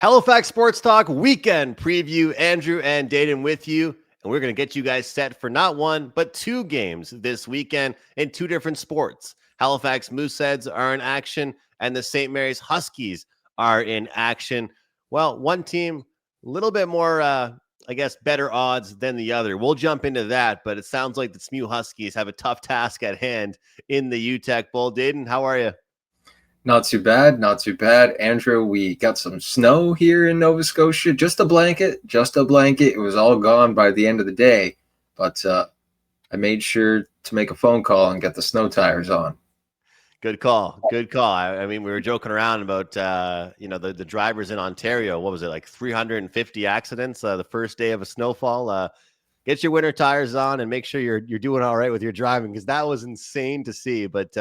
Halifax Sports Talk weekend preview. Andrew and Dayton with you, and we're going to get you guys set for not one, but two games this weekend in two different sports. Halifax Mooseheads are in action, and the St. Mary's Huskies are in action. Well, one team, a little bit more, better odds than the other. We'll jump into that, but it sounds like the SMU Huskies have a tough task at hand in the Uteck Bowl. Dayton, how are you? Not too bad, not too bad. Andrew, we got some snow here in Nova Scotia. Just a blanket, just a blanket. It was all gone by the end of the day, but I made sure to make a phone call and get the snow tires on. Good call. Good call. I mean, we were joking around about, the drivers in Ontario. What was it, like 350 accidents the first day of a snowfall? Get your winter tires on and make sure you're doing all right with your driving, because that was insane to see. But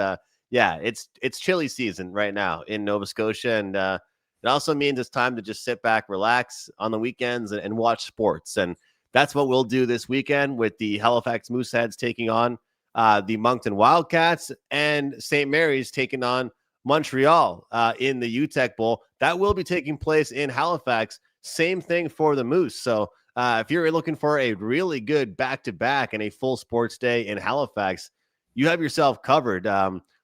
yeah, it's chilly season right now in Nova Scotia, and it also means it's time to just sit back, relax on the weekends, and watch sports. And that's what we'll do this weekend with the Halifax Mooseheads taking on the Moncton Wildcats, and St. Mary's taking on Montreal in the Uteck Bowl. That will be taking place in Halifax. Same thing for the Moose. So if you're looking for a really good back-to-back and a full sports day in Halifax, you have yourself covered.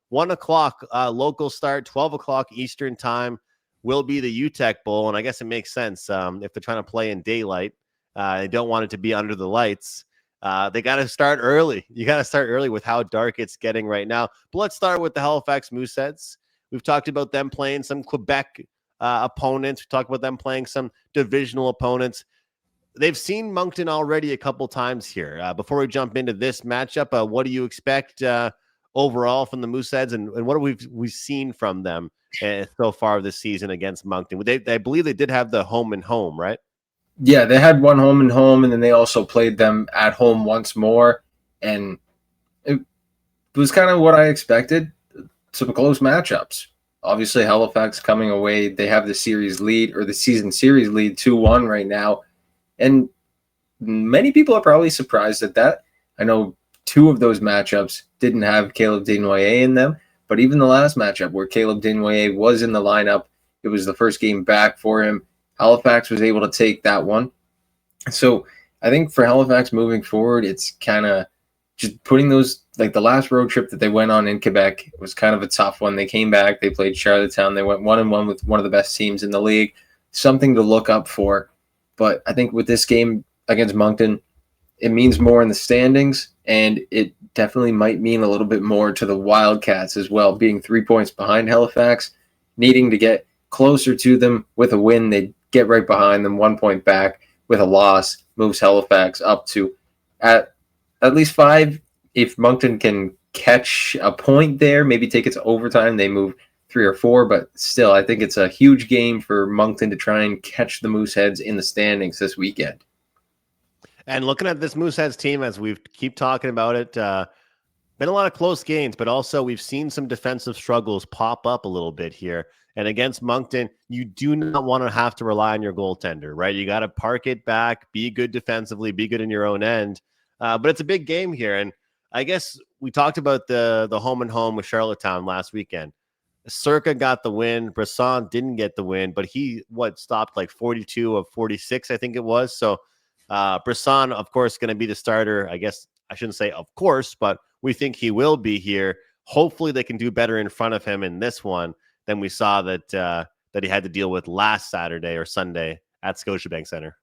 1 o'clock local start, 12 o'clock Eastern time will be the Uteck Bowl. And I guess it makes sense if they're trying to play in daylight. They don't want it to be under the lights. They got to start early. You got to start early with how dark it's getting right now. But let's start with the Halifax Mooseheads. We've talked about them playing some Quebec opponents. We talked about them playing some divisional opponents. They've seen Moncton already a couple times here. Before we jump into this matchup, what do you expect overall from the Mooseheads, and what have we've seen from them so far this season against Moncton? I believe they did have the home and home, right? Yeah, they had one home and home, and then they also played them at home once more, and it was kind of what I expected. Some close matchups. Obviously, Halifax coming away, they have the series lead, or the season series lead, 2-1 right now, and many people are probably surprised at that. I know two of those matchups didn't have Caleb Desnoyers in them, but even the last matchup where Caleb Desnoyers was in the lineup, it was the first game back for him. Halifax was able to take that one. So I think for Halifax moving forward, it's kind of just putting those, like the last road trip that they went on in Quebec, it was kind of a tough one. They came back, they played Charlottetown, they went 1-1 with one of the best teams in the league, something to look up for. But I think with this game against Moncton, it means more in the standings, and it definitely might mean a little bit more to the Wildcats as well, being 3 points behind Halifax, needing to get closer to them with a win. They get right behind them, 1 point back. With a loss, moves Halifax up to at least 5. If Moncton can catch a point there, maybe take it to overtime, they move 3 or 4. But still, I think it's a huge game for Moncton to try and catch the Mooseheads in the standings this weekend. And looking at this Mooseheads team, as we keep talking about it, been a lot of close games, but also we've seen some defensive struggles pop up a little bit here. And against Moncton, you do not want to have to rely on your goaltender, right? You got to park it back, be good defensively, be good in your own end. But it's a big game here. And I guess we talked about the home and home with Charlottetown last weekend. Circa got the win. Brisson didn't get the win, but he stopped like 42 of 46, I think it was. So Brisson, of course, going to be the starter. I guess I shouldn't say of course, but we think he will be here. Hopefully they can do better in front of him in this one than we saw that he had to deal with last Saturday or Sunday at Scotiabank Center.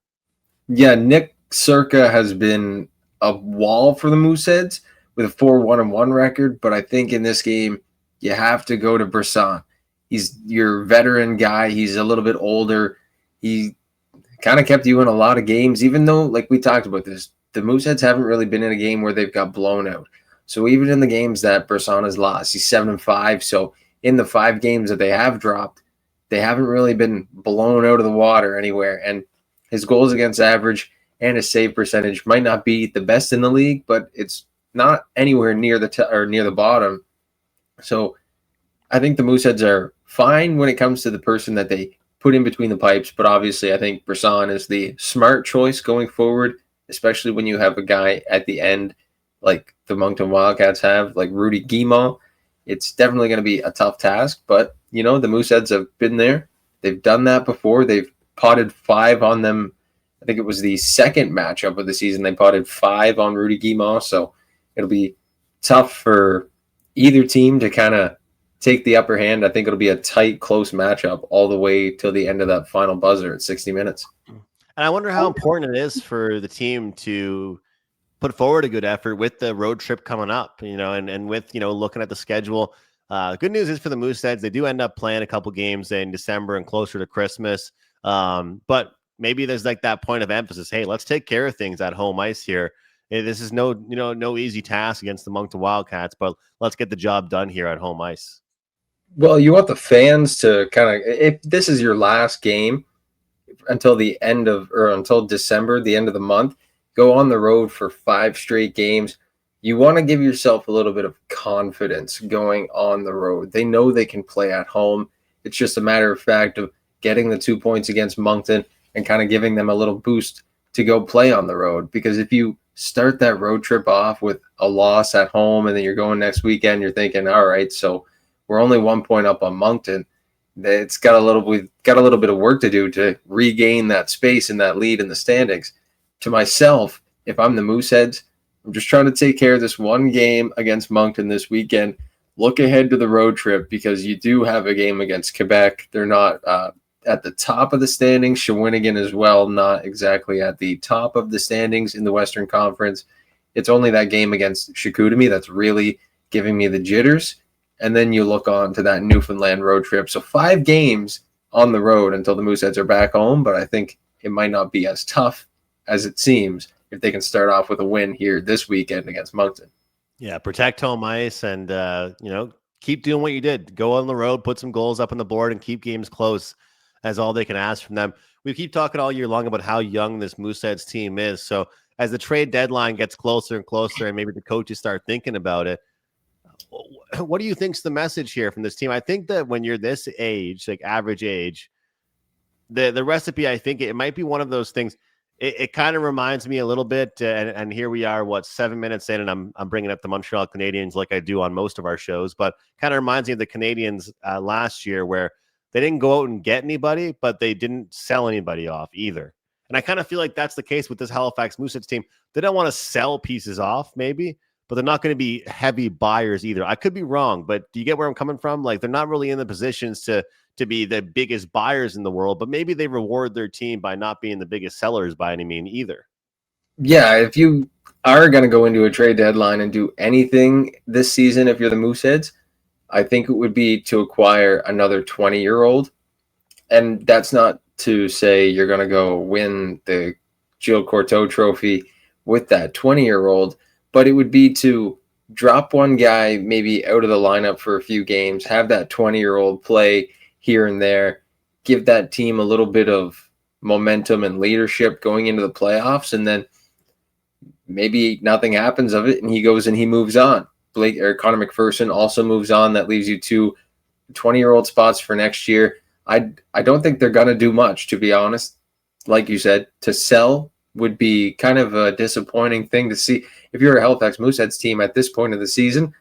Yeah, Nick Circa has been a wall for the Mooseheads with a 4-1-1 record, but I think in this game you have to go to Brisson. He's your veteran guy. He's a little bit older. He kind of kept you in a lot of games, even though, like we talked about this, the Mooseheads haven't really been in a game where they've got blown out. So even in the games that Brisson has lost, he's 7-5. So in the 5 games that they have dropped, they haven't really been blown out of the water anywhere. And his goals against average and his save percentage might not be the best in the league, but it's not anywhere near the bottom. So I think the Mooseheads are fine when it comes to the person that they put in between the pipes. But obviously, I think Brisson is the smart choice going forward, especially when you have a guy at the end like the Moncton Wildcats have, like Rudy Guimont. It's definitely going to be a tough task, but, the Mooseheads have been there. They've done that before. They've potted 5 on them. I think it was the second matchup of the season. They potted 5 on Rudy Guimont, so it'll be tough for either team to kind of take the upper hand. I think it'll be a tight, close matchup all the way till the end of that final buzzer at 60 minutes. And I wonder how important it is for the team to put forward a good effort with the road trip coming up, and with, looking at the schedule. Good news is for the Mooseheads, they do end up playing a couple games in December and closer to Christmas. But maybe there's like that point of emphasis. Hey, let's take care of things at home ice here. This is no easy task against the Moncton Wildcats, but let's get the job done here at home ice. Well, you want the fans to kind of, if this is your last game until until December, the end of the month, go on the road for 5 straight games. You want to give yourself a little bit of confidence going on the road. They know they can play at home. It's just a matter of fact of getting the 2 points against Moncton and kind of giving them a little boost to go play on the road. Because if you start that road trip off with a loss at home and then you're going next weekend, you're thinking, all right, so we're only 1 point up on Moncton. We've got a little bit of work to do to regain that space and that lead in the standings. To myself, if I'm the Mooseheads, I'm just trying to take care of this one game against Moncton this weekend. Look ahead to the road trip because you do have a game against Quebec. They're not at the top of the standings. Shawinigan as well, not exactly at the top of the standings in the Western Conference. It's only that game against Chicoutimi that's really giving me the jitters. And then you look on to that Newfoundland road trip. So 5 games on the road until the Mooseheads are back home, but I think it might not be as tough as it seems if they can start off with a win here this weekend against Moncton. Yeah, protect home ice and, keep doing what you did. Go on the road, put some goals up on the board, and keep games close as all they can ask from them. We keep talking all year long about how young this Mooseheads team is. So as the trade deadline gets closer and closer and maybe the coaches start thinking about it, what do you think's the message here from this team? I think that when you're this age, like average age, the recipe, I think it might be one of those things. It kind of reminds me a little bit, and here we are, 7 minutes in, and I'm bringing up the Montreal Canadiens like I do on most of our shows, but kind of reminds me of the Canadiens last year where they didn't go out and get anybody, but they didn't sell anybody off either. And I kind of feel like that's the case with this Halifax Mooseheads team. They don't want to sell pieces off, maybe, but they're not going to be heavy buyers either. I could be wrong, but do you get where I'm coming from? Like, they're not really in the positions to be the biggest buyers in the world, but maybe they reward their team by not being the biggest sellers by any means either. Yeah, if you are going to go into a trade deadline and do anything this season, if you're the Mooseheads, I think it would be to acquire another 20-year-old. And that's not to say you're going to go win the Gilles Courteau trophy with that 20-year-old, but it would be to drop one guy maybe out of the lineup for a few games, have that 20-year-old play here and there, give that team a little bit of momentum and leadership going into the playoffs, and then maybe nothing happens of it and he goes and he moves on. Connor McPherson also moves on. That leaves you 2 20-year-old spots for next year. I don't think they're going to do much, to be honest. Like you said, to sell would be kind of a disappointing thing to see. If you're a Halifax Mooseheads team at this point of the season,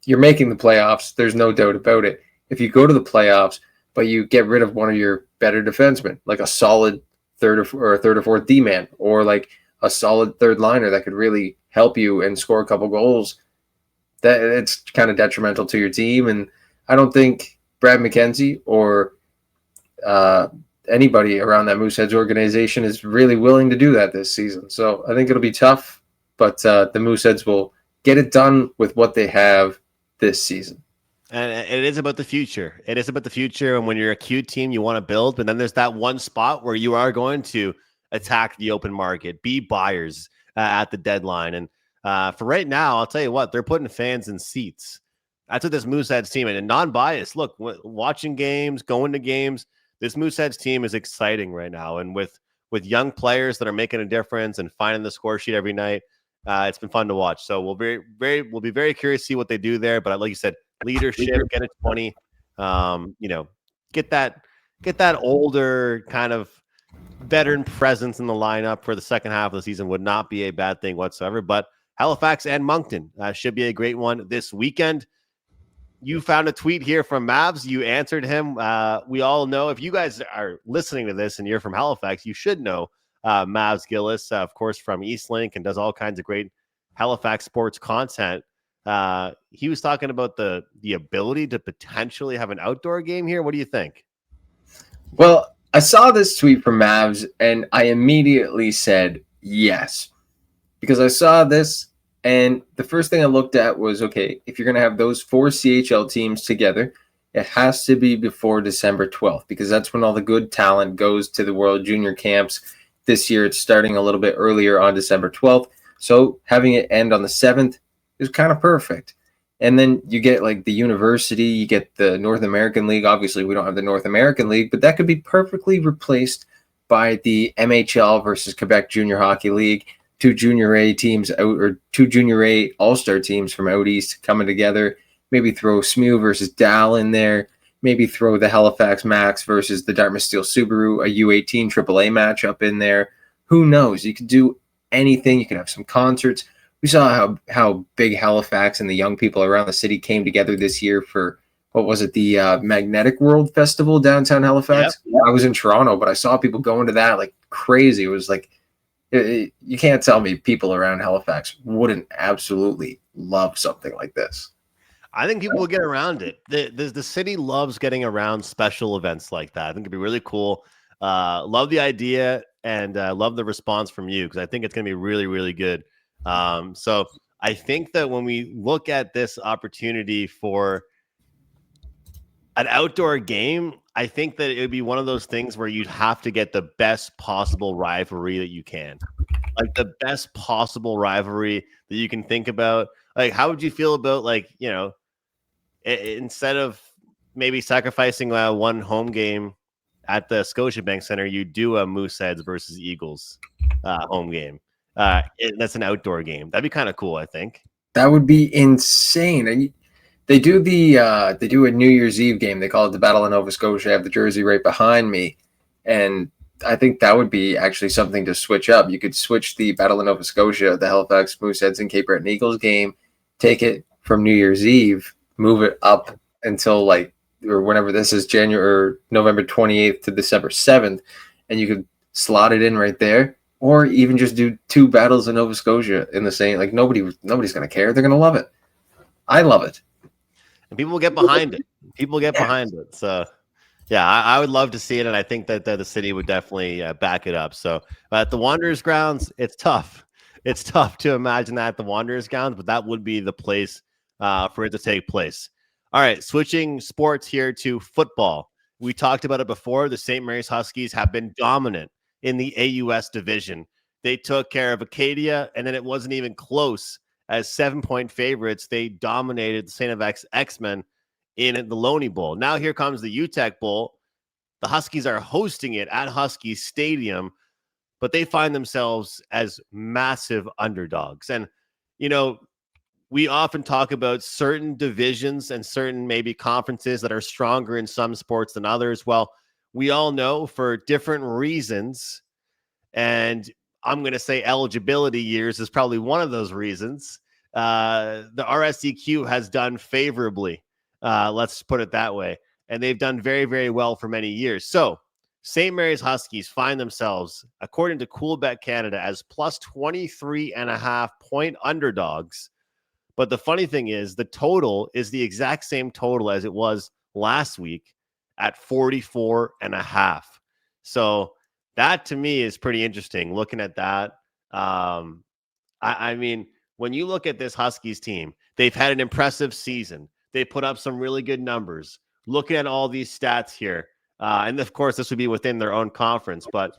you're making the playoffs. There's no doubt about it. If you go to the playoffs, but you get rid of one of your better defensemen, like a solid third or fourth D-man, or like a solid third liner that could really help you and score a couple goals, that it's kind of detrimental to your team. And I don't think Brad McKenzie or anybody around that Mooseheads organization is really willing to do that this season. So I think it'll be tough, but the Mooseheads will get it done with what they have this season. And it is about the future. It is about the future. And when you're a cute team, you want to build, but then there's that one spot where you are going to attack the open market, be buyers at the deadline. And for right now, I'll tell you what, they're putting fans in seats. That's what this Mooseheads team, and non-biased, look, watching games, going to games, this Mooseheads team is exciting right now. And with young players that are making a difference and finding the score sheet every night, it's been fun to watch. So we'll be very curious to see what they do there. But like you said, leadership, get a 20, get that older kind of veteran presence in the lineup for the second half of the season would not be a bad thing whatsoever. But Halifax and Moncton should be a great one this weekend. you found a tweet here from Mavs. You answered him. We all know, if you guys are listening to this and you're from Halifax, you should know Mavs Gillis, of course, from Eastlink, and does all kinds of great Halifax sports content. He was talking about the ability to potentially have an outdoor game here. What do you think? Well, I saw this tweet from Mavs, and I immediately said yes. Because I saw this, and the first thing I looked at was, okay, if you're going to have those 4 CHL teams together, it has to be before December 12th, because that's when all the good talent goes to the World Junior Camps. This year, it's starting a little bit earlier on December 12th. So having it end on the 7th is kind of perfect. And then you get like the university, you get the North American League. Obviously, we don't have the North American League, but that could be perfectly replaced by the MHL versus Quebec Junior Hockey League. 2 Junior A teams out, or 2 Junior A All-Star teams from out east coming together. Maybe throw SMU versus Dal in there. Maybe throw the Halifax Max versus the Dartmouth Steel Subaru, a U18 AAA matchup in there. Who knows? You could do anything. You could have some concerts. We saw how big Halifax and the young people around the city came together this year for, what was it, the Magnetic World Festival downtown Halifax? Yep. I was in Toronto, but I saw people going to that like crazy. It was like, you can't tell me people around Halifax wouldn't absolutely love something like this. I think people will get around it. The city loves getting around special events like that. I think it'd be really cool. Love the idea, and love the response from you, because I think it's going to be really, really good. So I think that when we look at this opportunity for an outdoor game, I think that it would be one of those things where you'd have to get the best possible rivalry that you can. Like the best possible rivalry that you can think about. Like, how would you feel about, like, you know, instead of maybe sacrificing one home game at the Scotiabank Center, you do a Mooseheads versus Eagles home game. That's an outdoor game. That'd be kind of cool, I think. That would be insane. They do a New Year's Eve game. They call it the Battle of Nova Scotia. I have the jersey right behind me, and I think that would be actually something to switch up. You could switch the Battle of Nova Scotia, the Halifax Mooseheads and Cape Breton Eagles game, take it from New Year's Eve, move it up until like, or whenever this is, January or November 28th to December 7th, and you could slot it in right there, or even just do 2 battles of Nova Scotia in the same. Like nobody's going to care. They're going to love it. I love it. And people will get behind it. People get behind it. So, yeah, I would love to see it, and I think that the city would definitely back it up. So, at the Wanderers grounds, it's tough. It's tough to imagine that at the Wanderers grounds, but that would be the place for it to take place. All right, switching sports here to football. We talked about it before. The St. Mary's Huskies have been dominant in the AUS division. They took care of Acadia, and then it wasn't even close. As 7-point favorites, they dominated the St. FX X-Men in the Loney Bowl. Now here comes the Uteck Bowl. The Huskies are hosting it at Huskies Stadium, but they find themselves as massive underdogs. And, you know, we often talk about certain divisions and certain maybe conferences that are stronger in some sports than others. Well, we all know for different reasons, and I'm going to say eligibility years is probably one of those reasons. The RSEQ has done favorably. Let's put it that way. And they've done very, very well for many years. So St. Mary's Huskies find themselves, according to Coolbet Canada, as plus 23.5 point underdogs. But the funny thing is, the total is the exact same total as it was last week at 44.5. So that to me is pretty interesting looking at that. I mean, when you look at this Huskies team, they've had an impressive season. They put up some really good numbers. Looking at all these stats here, and of course, this would be within their own conference, but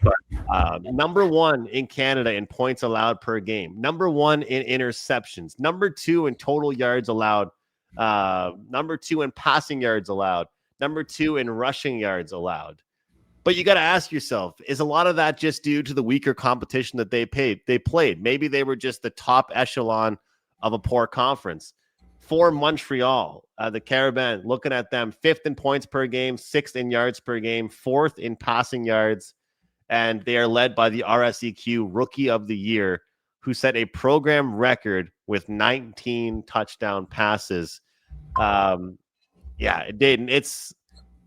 number 1 in Canada in points allowed per game, number 1 in interceptions, number 2 in total yards allowed, number 2 in passing yards allowed, number 2 in rushing yards allowed. But you got to ask yourself, is a lot of that just due to the weaker competition that they played? Maybe they were just the top echelon of a poor conference. For Montreal, the Carabins, looking at them, 5th in points per game, 6th in yards per game, 4th in passing yards, and they are led by the RSEQ Rookie of the Year, who set a program record with 19 touchdown passes. Yeah, Dayton, it's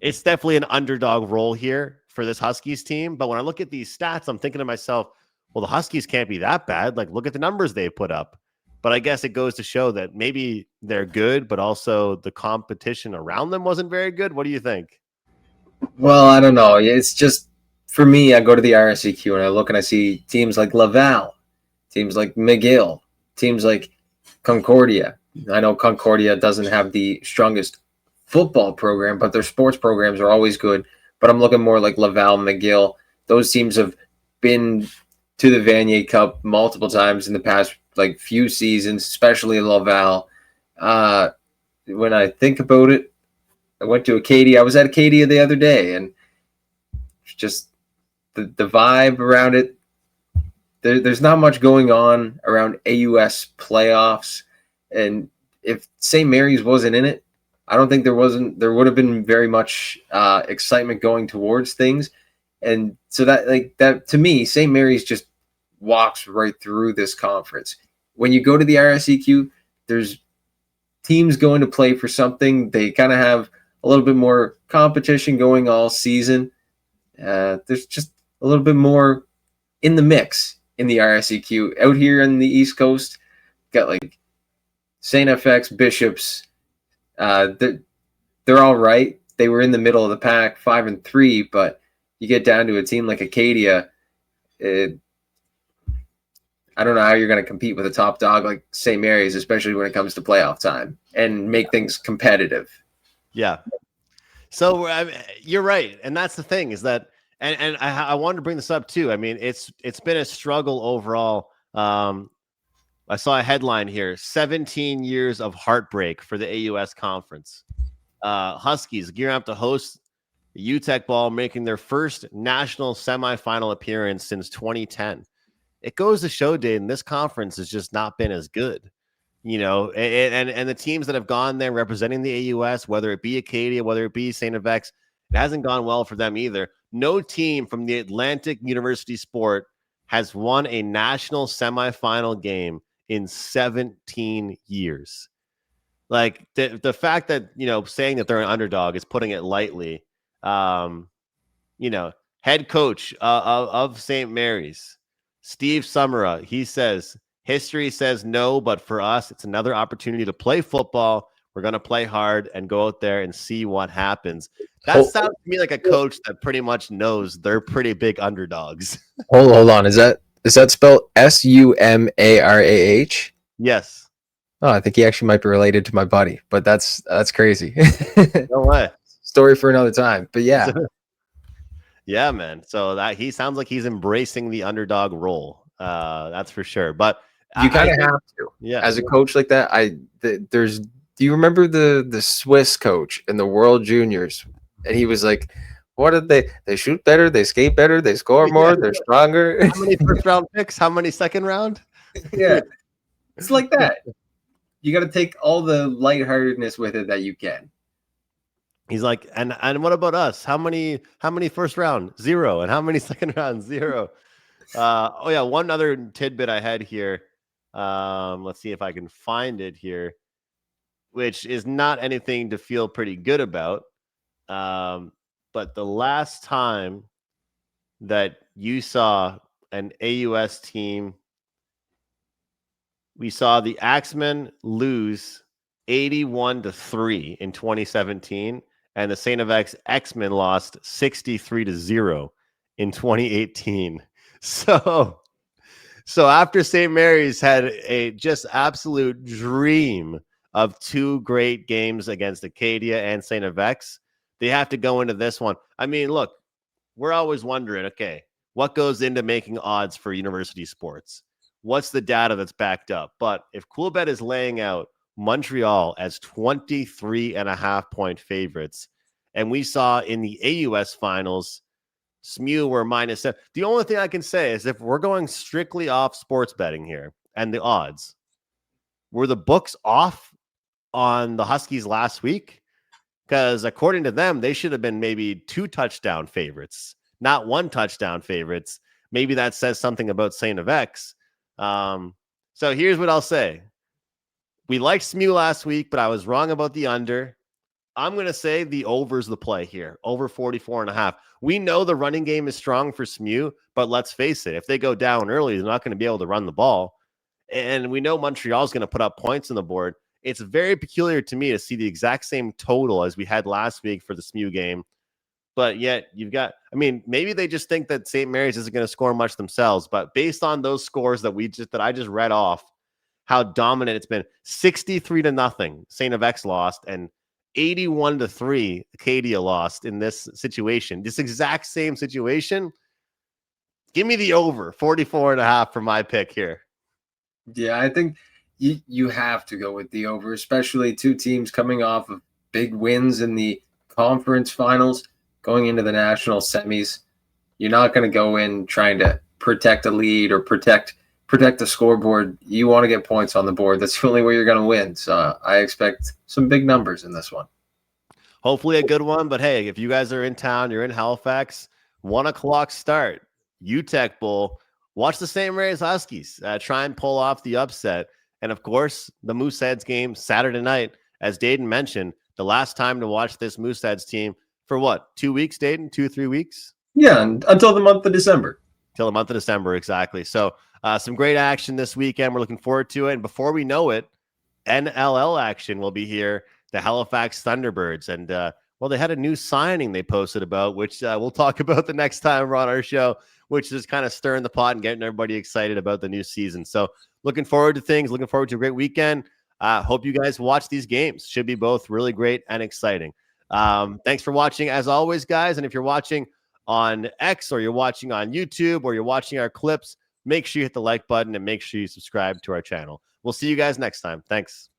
definitely an underdog role here for this Huskies team. But when I look at these stats, I'm thinking to myself, well, the Huskies can't be that bad. Like, look at the numbers they put up. But I guess it goes to show that maybe they're good, but also the competition around them wasn't very good. What do you think? Well, I don't know. It's just for me. I go to the RSEQ and I look and I see teams like Laval, teams like McGill, teams like Concordia. I know Concordia doesn't have the strongest football program, but their sports programs are always good. But I'm looking more like Laval, McGill. Those teams have been to the Vanier Cup multiple times in the past, like few seasons, especially Laval. When I think about it, I went to Acadia. I was at Acadia the other day, and just the vibe around it. There's not much going on around AUS playoffs, and if St. Mary's wasn't in it, I don't think there would have been very much excitement going towards things, and so that to me, St. Mary's just walks right through this conference. When you go to the RSEQ, there's teams going to play for something. They kind of have a little bit more competition going all season. There's just a little bit more in the mix in the RSEQ. Out here in the East Coast, got like St. FX, Bishops. They're all right. They were in the middle of the pack, 5-3, but you get down to a team like Acadia. I don't know how you're going to compete with a top dog like St. Mary's, especially when it comes to playoff time, and make things competitive. Yeah. So you're right, and that's the thing is that, and I wanted to bring this up too. I mean, it's been a struggle overall. I saw a headline here: 17 years of heartbreak for the AUS conference. Huskies gearing up to host the Uteck Bowl, making their first national semifinal appearance since 2010. It goes to show, Dayton, this conference has just not been as good. You know, and the teams that have gone there representing the AUS, whether it be Acadia, whether it be St. FX, it hasn't gone well for them either. No team from the Atlantic University sport has won a national semifinal game in 17 years. Like the fact that, you know, saying that they're an underdog is putting it lightly. You know, head coach of St. Mary's, Steve Summerall, he says, history says no, but for us, it's another opportunity to play football. We're going to play hard and go out there and see what happens. That sounds to me like a coach that pretty much knows they're pretty big underdogs. Hold on. Is that spelled Sumarah? Yes. Oh, I think he actually might be related to my buddy, but that's crazy. No way. Story for another time. But yeah. Yeah, man. So that he sounds like he's embracing the underdog role. That's for sure. But you kind of have to. Yeah. As a coach like that, do you remember the Swiss coach in the World Juniors? And he was like, what did they shoot better, they skate better, they score more, they're stronger. How many first round picks? How many second round? Yeah. It's like that. You got to take all the lightheartedness with it that you can. He's like, and what about us? How many first round? 0. And how many second round? 0. Oh yeah, one other tidbit I had here. Let's see if I can find it here, which is not anything to feel pretty good about. But the last time that you saw an AUS team, we saw the Axemen lose 81-3 in 2017, and the St. FX X-Men lost 63-0 in 2018. So after St. Mary's had a just absolute dream of 2 great games against Acadia and St. FX, they have to go into this one. I mean, look, we're always wondering, okay, what goes into making odds for university sports? What's the data that's backed up? But if Coolbet is laying out Montreal as 23.5-point favorites, and we saw in the AUS finals, SMU were -7. The only thing I can say is if we're going strictly off sports betting here and the odds, were the books off on the Huskies last week? Because according to them, they should have been maybe 2 touchdown favorites, not 1 touchdown favorites. Maybe that says something about St. FX. So here's what I'll say. We liked SMU last week, but I was wrong about the under. I'm going to say the over's the play here. Over 44.5. We know the running game is strong for SMU, but let's face it. If they go down early, they're not going to be able to run the ball. And we know Montreal's going to put up points on the board. It's very peculiar to me to see the exact same total as we had last week for the SMU game. But yet you've got, I mean, maybe they just think that St. Mary's isn't going to score much themselves. But based on those scores that I just read off, how dominant it's been, 63-0, St. FX lost, and 81-3, Acadia lost in this situation. This exact same situation. Give me the over 44.5 for my pick here. Yeah, I think you have to go with the over, especially two teams coming off of big wins in the conference finals, going into the national semis. You're not going to go in trying to protect a lead or protect the scoreboard. You want to get points on the board. That's the only way you're going to win. So I expect some big numbers in this one. Hopefully a good one. But hey, if you guys are in town, you're in Halifax, 1:00 start, Uteck Bowl. Watch the St. Mary's Huskies. Try and pull off the upset. And of course, the Mooseheads game Saturday night, as Dayton mentioned, the last time to watch this Mooseheads team for what? 2 weeks, Dayton? 2-3 weeks? Yeah, until the month of December. Till the month of December, exactly. So some great action this weekend. We're looking forward to it. And before we know it, NLL action will be here. The Halifax Thunderbirds. And, well, they had a new signing they posted about, which we'll talk about the next time we're on our show, which is kind of stirring the pot and getting everybody excited about the new season. So looking forward to things, looking forward to a great weekend. Hope you guys watch these games. Should be both really great and exciting. Thanks for watching, as always, guys. And if you're watching on X or you're watching on YouTube or you're watching our clips, make sure you hit the like button and make sure you subscribe to our channel. We'll see you guys next time. Thanks.